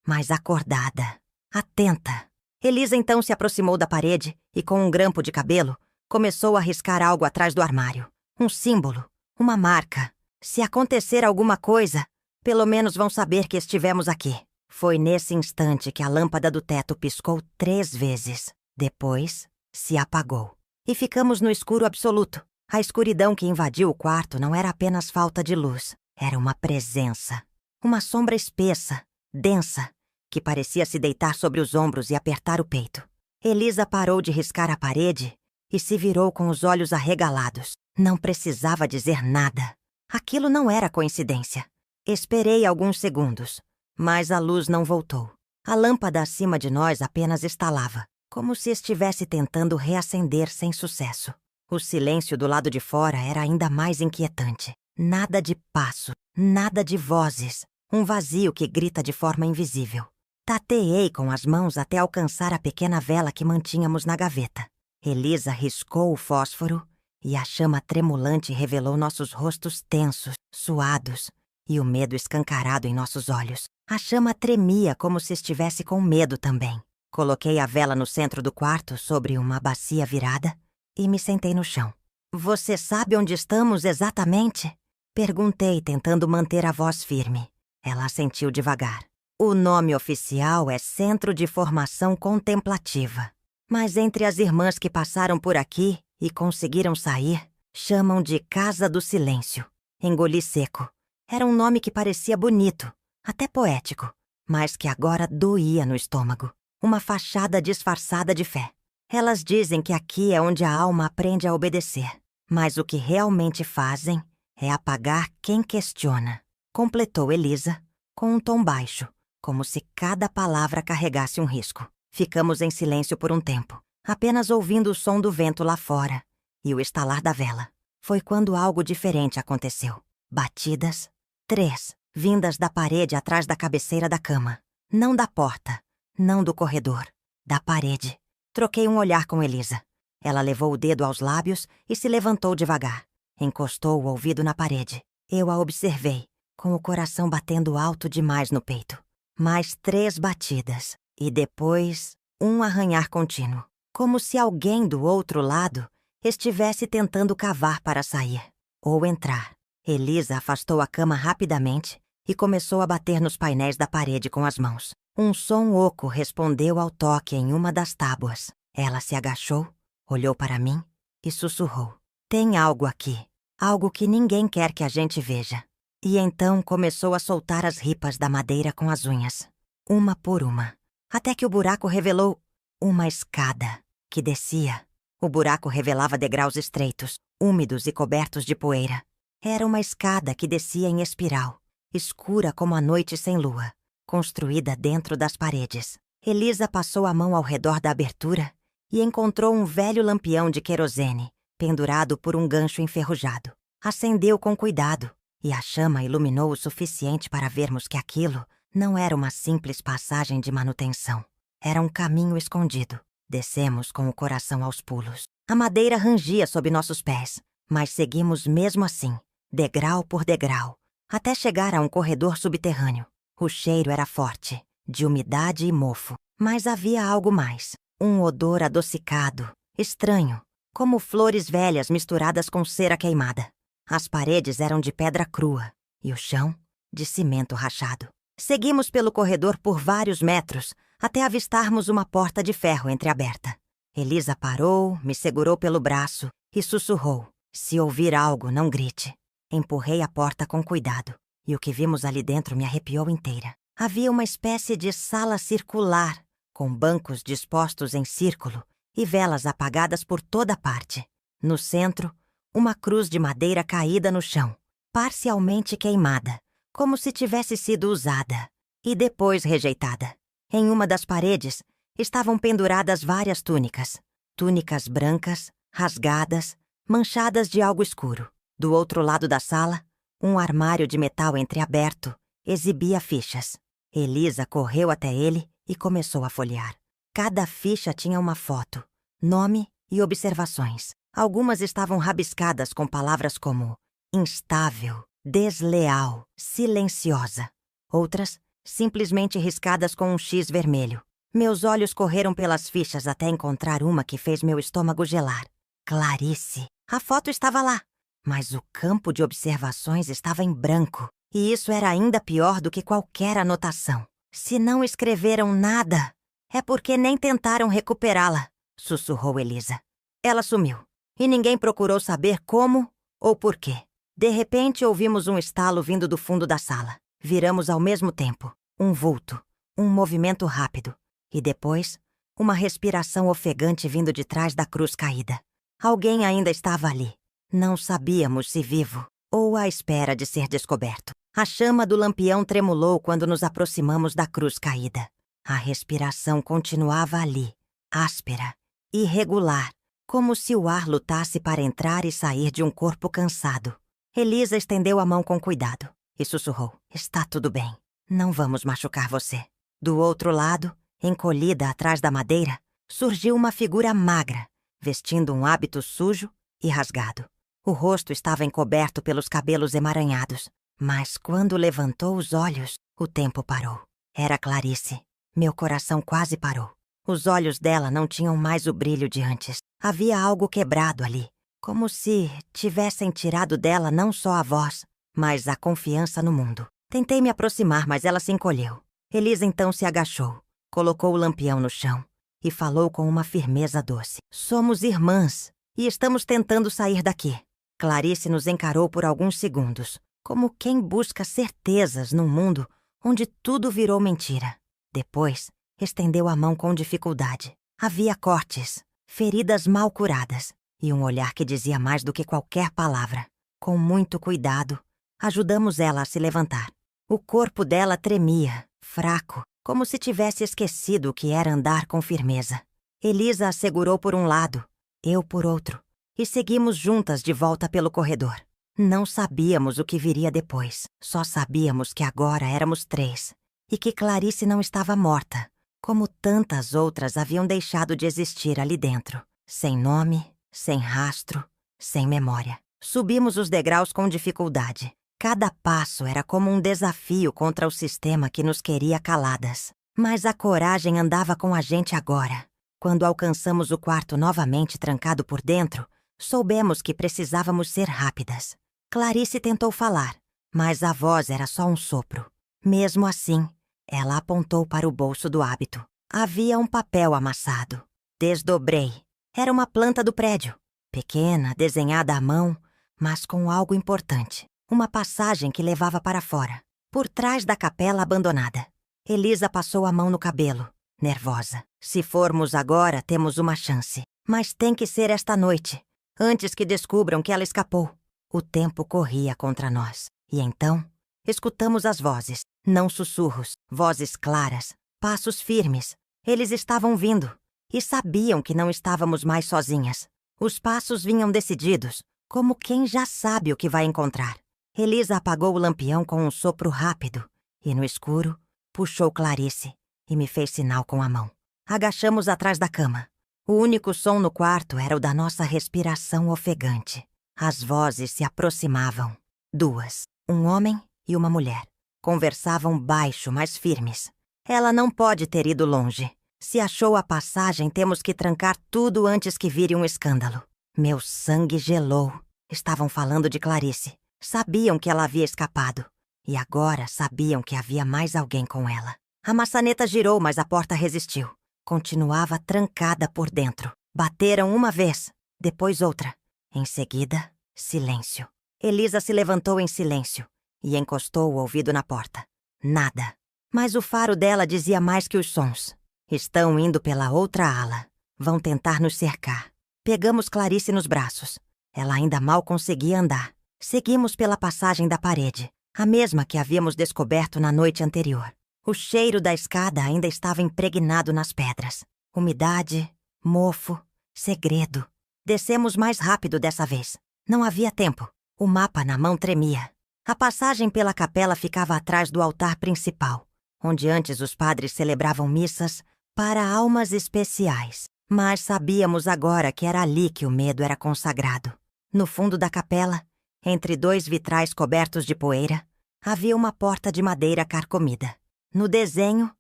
mas acordada, atenta. Elisa então se aproximou da parede e, com um grampo de cabelo, começou a riscar algo atrás do armário. Um símbolo, uma marca. Se acontecer alguma coisa, pelo menos vão saber que estivemos aqui. Foi nesse instante que a lâmpada do teto piscou 3 vezes. Depois, se apagou. E ficamos no escuro absoluto. A escuridão que invadiu o quarto não era apenas falta de luz, era uma presença. Uma sombra espessa, densa, que parecia se deitar sobre os ombros e apertar o peito. Elisa parou de riscar a parede e se virou com os olhos arregalados. Não precisava dizer nada. Aquilo não era coincidência. Esperei alguns segundos, mas a luz não voltou. A lâmpada acima de nós apenas estalava, como se estivesse tentando reacender sem sucesso. O silêncio do lado de fora era ainda mais inquietante. Nada de passo, nada de vozes. Um vazio que grita de forma invisível. Tateei com as mãos até alcançar a pequena vela que mantínhamos na gaveta. Elisa riscou o fósforo e a chama tremulante revelou nossos rostos tensos, suados e o medo escancarado em nossos olhos. A chama tremia como se estivesse com medo também. Coloquei a vela no centro do quarto, sobre uma bacia virada, e me sentei no chão. "Você sabe onde estamos exatamente?" Perguntei, tentando manter a voz firme. Ela assentiu devagar. "O nome oficial é Centro de Formação Contemplativa. Mas entre as irmãs que passaram por aqui e conseguiram sair, chamam de Casa do Silêncio." Engoli seco. Era um nome que parecia bonito, até poético, mas que agora doía no estômago. Uma fachada disfarçada de fé. Elas dizem que aqui é onde a alma aprende a obedecer, mas o que realmente fazem é apagar quem questiona, completou Elisa, com um tom baixo, como se cada palavra carregasse um risco. Ficamos em silêncio por um tempo, apenas ouvindo o som do vento lá fora e o estalar da vela. Foi quando algo diferente aconteceu. Batidas, 3, vindas da parede atrás da cabeceira da cama. Não da porta, não do corredor, da parede. Troquei um olhar com Elisa. Ela levou o dedo aos lábios e se levantou devagar. Encostou o ouvido na parede. Eu a observei, com o coração batendo alto demais no peito. Mais 3 batidas. E depois, um arranhar contínuo. Como se alguém do outro lado estivesse tentando cavar para sair. Ou entrar. Elisa afastou a cama rapidamente e começou a bater nos painéis da parede com as mãos. Um som oco respondeu ao toque em uma das tábuas. Ela se agachou, olhou para mim e sussurrou. "Tem algo aqui. Algo que ninguém quer que a gente veja." E então começou a soltar as ripas da madeira com as unhas. Uma por uma. Até que o buraco revelou uma escada que descia. O buraco revelava degraus estreitos, úmidos e cobertos de poeira. Era uma escada que descia em espiral, escura como a noite sem lua, construída dentro das paredes. Elisa passou a mão ao redor da abertura e encontrou um velho lampião de querosene, pendurado por um gancho enferrujado. Acendeu com cuidado, e a chama iluminou o suficiente para vermos que aquilo não era uma simples passagem de manutenção. Era um caminho escondido. Descemos com o coração aos pulos. A madeira rangia sob nossos pés, mas seguimos mesmo assim, degrau por degrau, até chegar a um corredor subterrâneo. O cheiro era forte, de umidade e mofo, mas havia algo mais. Um odor adocicado, estranho, como flores velhas misturadas com cera queimada. As paredes eram de pedra crua e o chão de cimento rachado. Seguimos pelo corredor por vários metros até avistarmos uma porta de ferro entreaberta. Elisa parou, me segurou pelo braço e sussurrou. "Se ouvir algo, não grite." Empurrei a porta com cuidado e o que vimos ali dentro me arrepiou inteira. Havia uma espécie de sala circular, com bancos dispostos em círculo e velas apagadas por toda parte. No centro, uma cruz de madeira caída no chão, parcialmente queimada, como se tivesse sido usada e depois rejeitada. Em uma das paredes estavam penduradas várias túnicas. Túnicas brancas, rasgadas, manchadas de algo escuro. Do outro lado da sala, um armário de metal entreaberto exibia fichas. Elisa correu até ele e começou a folhear. Cada ficha tinha uma foto, nome e observações. Algumas estavam rabiscadas com palavras como instável, desleal, silenciosa. Outras, simplesmente riscadas com um X vermelho. Meus olhos correram pelas fichas até encontrar uma que fez meu estômago gelar. Clarice. A foto estava lá, mas o campo de observações estava em branco. E isso era ainda pior do que qualquer anotação. "Se não escreveram nada, é porque nem tentaram recuperá-la", sussurrou Elisa. Ela sumiu, e ninguém procurou saber como ou por quê. De repente, ouvimos um estalo vindo do fundo da sala. Viramos ao mesmo tempo. Um vulto, um movimento rápido. E depois, uma respiração ofegante vindo de trás da cruz caída. Alguém ainda estava ali. Não sabíamos se vivo ou à espera de ser descoberto. A chama do lampião tremulou quando nos aproximamos da cruz caída. A respiração continuava ali, áspera, irregular, como se o ar lutasse para entrar e sair de um corpo cansado. Elisa estendeu a mão com cuidado e sussurrou: "Está tudo bem. Não vamos machucar você." Do outro lado, encolhida atrás da madeira, surgiu uma figura magra, vestindo um hábito sujo e rasgado. O rosto estava encoberto pelos cabelos emaranhados, mas quando levantou os olhos, o tempo parou. Era Clarice. Meu coração quase parou. Os olhos dela não tinham mais o brilho de antes. Havia algo quebrado ali, como se tivessem tirado dela não só a voz, mas a confiança no mundo. Tentei me aproximar, mas ela se encolheu. Elisa então se agachou, colocou o lampião no chão e falou com uma firmeza doce: "Somos irmãs e estamos tentando sair daqui." Clarice nos encarou por alguns segundos, como quem busca certezas num mundo onde tudo virou mentira. Depois, estendeu a mão com dificuldade. Havia cortes, feridas mal curadas e um olhar que dizia mais do que qualquer palavra. Com muito cuidado, ajudamos ela a se levantar. O corpo dela tremia, fraco, como se tivesse esquecido o que era andar com firmeza. Elisa a segurou por um lado, eu por outro, e seguimos juntas de volta pelo corredor. Não sabíamos o que viria depois, só sabíamos que agora éramos 3 e que Clarice não estava morta, como tantas outras haviam deixado de existir ali dentro, sem nome, sem rastro, sem memória. Subimos os degraus com dificuldade. Cada passo era como um desafio contra o sistema que nos queria caladas. Mas a coragem andava com a gente agora. Quando alcançamos o quarto novamente trancado por dentro, soubemos que precisávamos ser rápidas. Clarice tentou falar, mas a voz era só um sopro. Mesmo assim, ela apontou para o bolso do hábito. Havia um papel amassado. Desdobrei. Era uma planta do prédio. Pequena, desenhada à mão, mas com algo importante. Uma passagem que levava para fora, por trás da capela abandonada. Elisa passou a mão no cabelo, nervosa. "Se formos agora, temos uma chance. Mas tem que ser esta noite, antes que descubram que ela escapou." O tempo corria contra nós. E então, escutamos as vozes. Não sussurros, vozes claras, passos firmes. Eles estavam vindo e sabiam que não estávamos mais sozinhas. Os passos vinham decididos, como quem já sabe o que vai encontrar. Elisa apagou o lampião com um sopro rápido e, no escuro, puxou Clarice e me fez sinal com a mão. Agachamos atrás da cama. O único som no quarto era o da nossa respiração ofegante. As vozes se aproximavam. 2, um homem e uma mulher. Conversavam baixo, mas firmes. "Ela não pode ter ido longe. Se achou a passagem, temos que trancar tudo antes que vire um escândalo." Meu sangue gelou. Estavam falando de Clarice. Sabiam que ela havia escapado. E agora sabiam que havia mais alguém com ela. A maçaneta girou, mas a porta resistiu. Continuava trancada por dentro. Bateram uma vez, depois outra. Em seguida, silêncio. Elisa se levantou em silêncio e encostou o ouvido na porta. Nada. Mas o faro dela dizia mais que os sons. "Estão indo pela outra ala. Vão tentar nos cercar." Pegamos Clarice nos braços. Ela ainda mal conseguia andar. Seguimos pela passagem da parede, a mesma que havíamos descoberto na noite anterior. O cheiro da escada ainda estava impregnado nas pedras. Umidade, mofo, segredo. Descemos mais rápido dessa vez. Não havia tempo. O mapa na mão tremia. A passagem pela capela ficava atrás do altar principal, onde antes os padres celebravam missas para almas especiais. Mas sabíamos agora que era ali que o medo era consagrado. No fundo da capela, entre 2 vitrais cobertos de poeira, havia uma porta de madeira carcomida. No desenho,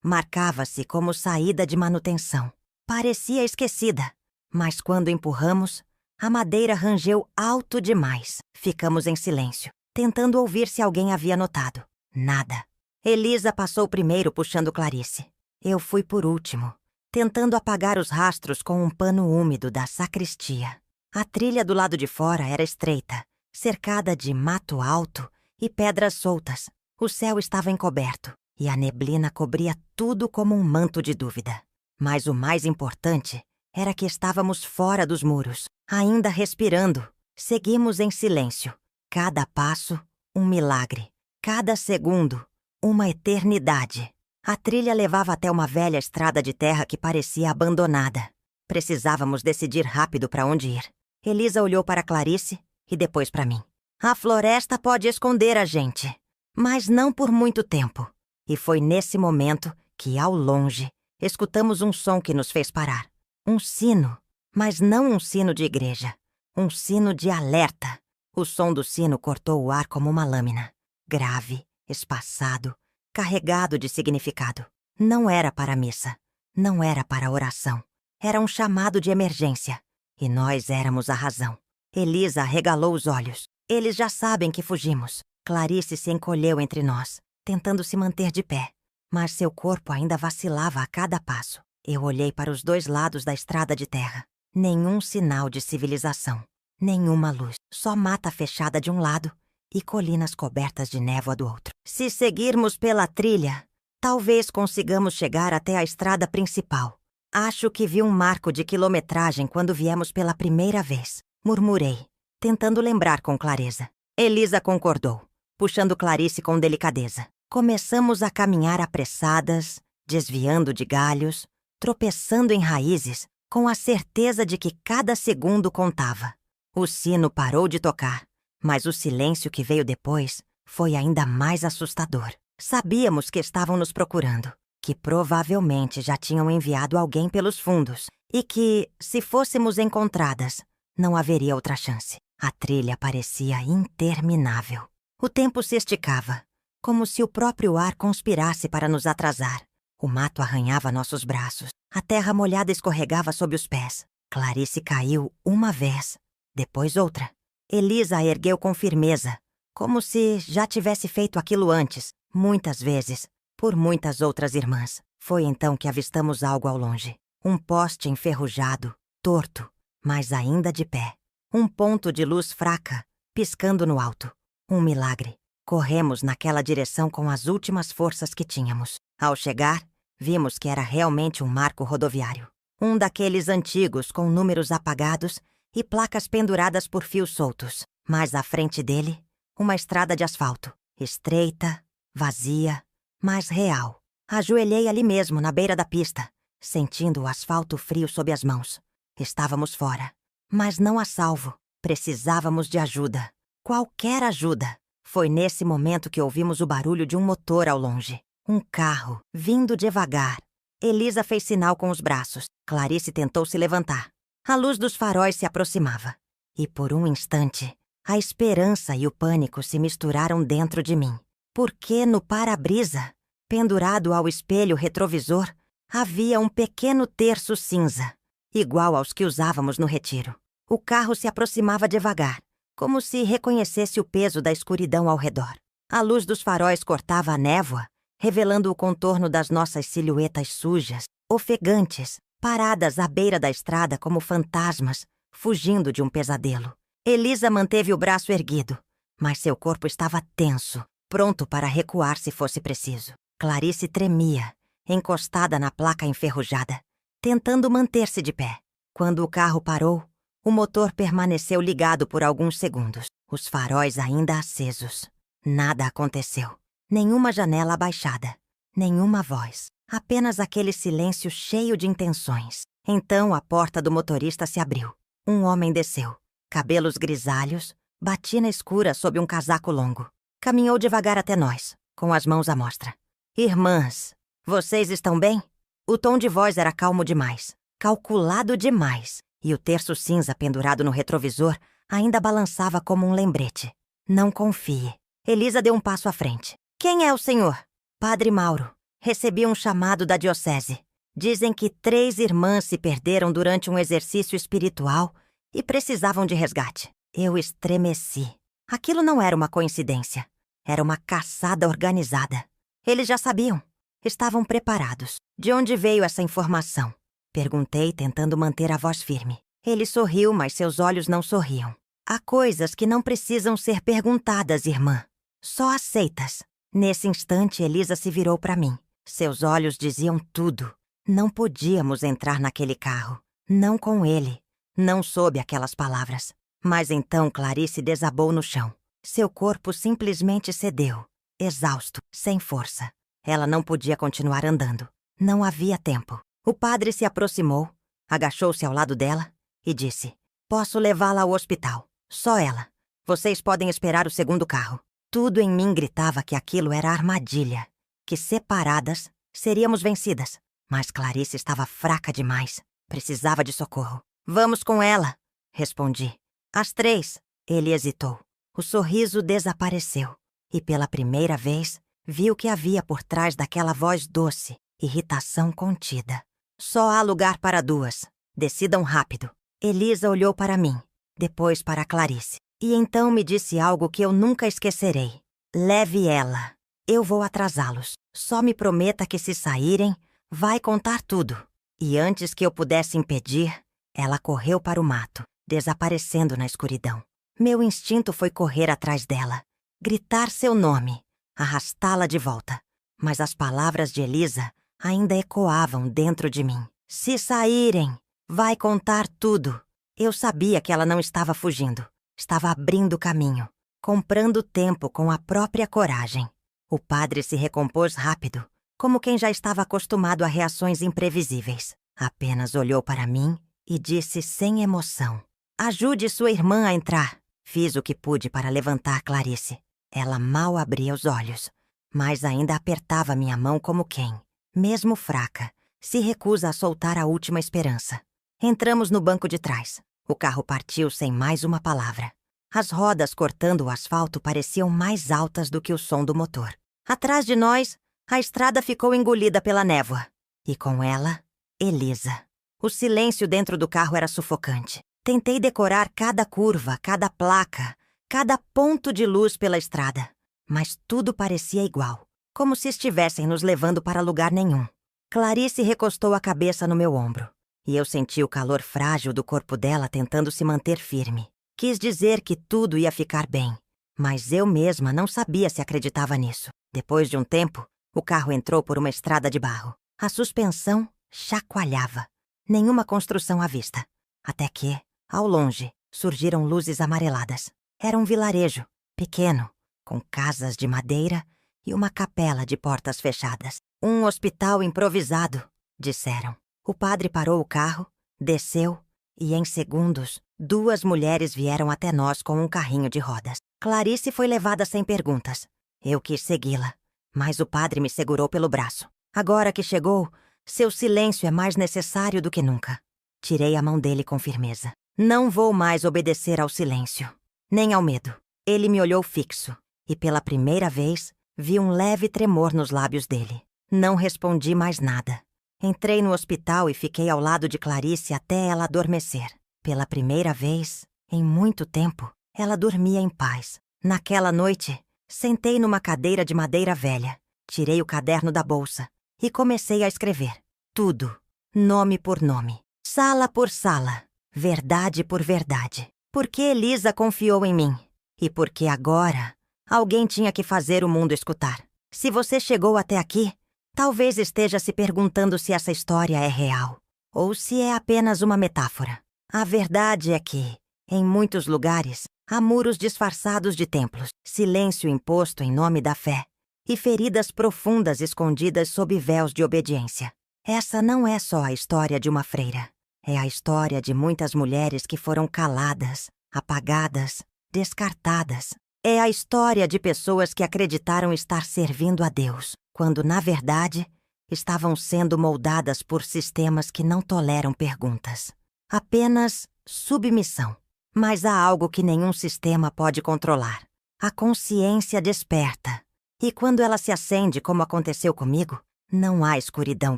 marcava-se como saída de manutenção. Parecia esquecida, mas quando empurramos, a madeira rangeu alto demais. Ficamos em silêncio, tentando ouvir se alguém havia notado. Nada. Elisa passou primeiro puxando Clarice. Eu fui por último, tentando apagar os rastros com um pano úmido da sacristia. A trilha do lado de fora era estreita, cercada de mato alto e pedras soltas. O céu estava encoberto e a neblina cobria tudo como um manto de dúvida. Mas o mais importante era que estávamos fora dos muros, ainda respirando. Seguimos em silêncio. Cada passo, um milagre. Cada segundo, uma eternidade. A trilha levava até uma velha estrada de terra que parecia abandonada. Precisávamos decidir rápido para onde ir. Elisa olhou para Clarice e depois para mim. A floresta pode esconder a gente, mas não por muito tempo. E foi nesse momento que, ao longe, escutamos um som que nos fez parar. Um sino, mas não um sino de igreja. Um sino de alerta. O som do sino cortou o ar como uma lâmina. Grave, espaçado, carregado de significado. Não era para a missa. Não era para a oração. Era um chamado de emergência. E nós éramos a razão. Elisa arregalou os olhos. Eles já sabem que fugimos. Clarice se encolheu entre nós, tentando se manter de pé. Mas seu corpo ainda vacilava a cada passo. Eu olhei para os dois lados da estrada de terra. Nenhum sinal de civilização. Nenhuma luz. Só mata fechada de um lado e colinas cobertas de névoa do outro. Se seguirmos pela trilha, talvez consigamos chegar até a estrada principal. Acho que vi um marco de quilometragem quando viemos pela primeira vez. Murmurei, tentando lembrar com clareza. Elisa concordou, puxando Clarice com delicadeza. Começamos a caminhar apressadas, desviando de galhos, tropeçando em raízes, com a certeza de que cada segundo contava. O sino parou de tocar, mas o silêncio que veio depois foi ainda mais assustador. Sabíamos que estavam nos procurando, que provavelmente já tinham enviado alguém pelos fundos e que, se fôssemos encontradas, não haveria outra chance. A trilha parecia interminável. O tempo se esticava, como se o próprio ar conspirasse para nos atrasar. O mato arranhava nossos braços. A terra molhada escorregava sob os pés. Clarice caiu uma vez, depois outra. Elisa a ergueu com firmeza, como se já tivesse feito aquilo antes, muitas vezes, por muitas outras irmãs. Foi então que avistamos algo ao longe. Um poste enferrujado, torto, mas ainda de pé. Um ponto de luz fraca, piscando no alto. Um milagre. Corremos naquela direção com as últimas forças que tínhamos. Ao chegar, vimos que era realmente um marco rodoviário. Um daqueles antigos com números apagados e placas penduradas por fios soltos. Mais à frente dele, uma estrada de asfalto. Estreita, vazia, mas real. Ajoelhei ali mesmo, na beira da pista, sentindo o asfalto frio sob as mãos. Estávamos fora, mas não a salvo. Precisávamos de ajuda. Qualquer ajuda. Foi nesse momento que ouvimos o barulho de um motor ao longe. Um carro, vindo devagar. Elisa fez sinal com os braços. Clarice tentou se levantar. A luz dos faróis se aproximava. E por um instante, a esperança e o pânico se misturaram dentro de mim. Porque no para-brisa, pendurado ao espelho retrovisor, havia um pequeno terço cinza, igual aos que usávamos no retiro. O carro se aproximava devagar, como se reconhecesse o peso da escuridão ao redor. A luz dos faróis cortava a névoa, revelando o contorno das nossas silhuetas sujas, ofegantes, paradas à beira da estrada como fantasmas, fugindo de um pesadelo. Elisa manteve o braço erguido, mas seu corpo estava tenso, pronto para recuar se fosse preciso. Clarice tremia, encostada na placa enferrujada, tentando manter-se de pé. Quando o carro parou, o motor permaneceu ligado por alguns segundos, os faróis ainda acesos. Nada aconteceu. Nenhuma janela abaixada, nenhuma voz. Apenas aquele silêncio cheio de intenções. Então a porta do motorista se abriu. Um homem desceu. Cabelos grisalhos, batina escura sob um casaco longo. Caminhou devagar até nós, com as mãos à mostra. Irmãs, vocês estão bem? O tom de voz era calmo demais, calculado demais, e o terço cinza pendurado no retrovisor ainda balançava como um lembrete. Não confie. Elisa deu um passo à frente. Quem é o senhor? Padre Mauro. Recebi um chamado da diocese. Dizem que 3 irmãs se perderam durante um exercício espiritual e precisavam de resgate. Eu estremeci. Aquilo não era uma coincidência. Era uma caçada organizada. Eles já sabiam. Estavam preparados. De onde veio essa informação? Perguntei, tentando manter a voz firme. Ele sorriu, mas seus olhos não sorriam. Há coisas que não precisam ser perguntadas, irmã. Só aceitas. Nesse instante, Elisa se virou para mim. Seus olhos diziam tudo. Não podíamos entrar naquele carro. Não com ele. Não sob aquelas palavras. Mas então Clarice desabou no chão. Seu corpo simplesmente cedeu. Exausto, sem força. Ela não podia continuar andando. Não havia tempo. O padre se aproximou, agachou-se ao lado dela e disse: "Posso levá-la ao hospital. Só ela. Vocês podem esperar o segundo carro." Tudo em mim gritava que aquilo era armadilha, que separadas seríamos vencidas. Mas Clarice estava fraca demais. Precisava de socorro. "Vamos com ela", respondi. "As 3. Ele hesitou. O sorriso desapareceu. E pela primeira vez, vi o que havia por trás daquela voz doce, irritação contida. "Só há lugar para 2. Decidam rápido." Elisa olhou para mim, depois para Clarice. E então me disse algo que eu nunca esquecerei. "Leve ela. Eu vou atrasá-los. Só me prometa que se saírem, vai contar tudo." E antes que eu pudesse impedir, ela correu para o mato, desaparecendo na escuridão. Meu instinto foi correr atrás dela, gritar seu nome, arrastá-la de volta. Mas as palavras de Elisa ainda ecoavam dentro de mim. "Se saírem, vai contar tudo." Eu sabia que ela não estava fugindo. Estava abrindo caminho, comprando tempo com a própria coragem. O padre se recompôs rápido, como quem já estava acostumado a reações imprevisíveis. Apenas olhou para mim e disse sem emoção: "Ajude sua irmã a entrar." Fiz o que pude para levantar Clarice. Ela mal abria os olhos, mas ainda apertava minha mão como quem, mesmo fraca, se recusa a soltar a última esperança. Entramos no banco de trás. O carro partiu sem mais uma palavra. As rodas cortando o asfalto pareciam mais altas do que o som do motor. Atrás de nós, a estrada ficou engolida pela névoa. E com ela, Elisa. O silêncio dentro do carro era sufocante. Tentei decorar cada curva, cada placa, cada ponto de luz pela estrada. Mas tudo parecia igual, como se estivessem nos levando para lugar nenhum. Clarice recostou a cabeça no meu ombro, e eu senti o calor frágil do corpo dela tentando se manter firme. Quis dizer que tudo ia ficar bem, mas eu mesma não sabia se acreditava nisso. Depois de um tempo, o carro entrou por uma estrada de barro. A suspensão chacoalhava. Nenhuma construção à vista. Até que, ao longe, surgiram luzes amareladas. Era um vilarejo, pequeno, com casas de madeira e uma capela de portas fechadas. "Um hospital improvisado", disseram. O padre parou o carro, desceu e, em segundos, 2 mulheres vieram até nós com um carrinho de rodas. Clarice foi levada sem perguntas. Eu quis segui-la, mas o padre me segurou pelo braço. Agora que chegou, seu silêncio é mais necessário do que nunca. Tirei a mão dele com firmeza. Não vou mais obedecer ao silêncio, nem ao medo. Ele me olhou fixo, e pela primeira vez, vi um leve tremor nos lábios dele. Não respondi mais nada. Entrei no hospital e fiquei ao lado de Clarice até ela adormecer. Pela primeira vez, em muito tempo, ela dormia em paz. Naquela noite, sentei numa cadeira de madeira velha, tirei o caderno da bolsa e comecei a escrever. Tudo, nome por nome, sala por sala, verdade por verdade. Porque Elisa confiou em mim e porque agora alguém tinha que fazer o mundo escutar. Se você chegou até aqui, talvez esteja se perguntando se essa história é real ou se é apenas uma metáfora. A verdade é que, em muitos lugares, há muros disfarçados de templos, silêncio imposto em nome da fé e feridas profundas escondidas sob véus de obediência. Essa não é só a história de uma freira. É a história de muitas mulheres que foram caladas, apagadas, descartadas. É a história de pessoas que acreditaram estar servindo a Deus, quando, na verdade, estavam sendo moldadas por sistemas que não toleram perguntas. Apenas submissão. Mas há algo que nenhum sistema pode controlar. A consciência desperta. E quando ela se acende, como aconteceu comigo, não há escuridão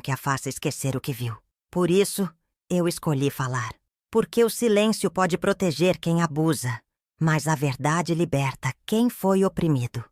que a faça esquecer o que viu. Por isso, eu escolhi falar. Porque o silêncio pode proteger quem abusa, mas a verdade liberta quem foi oprimido.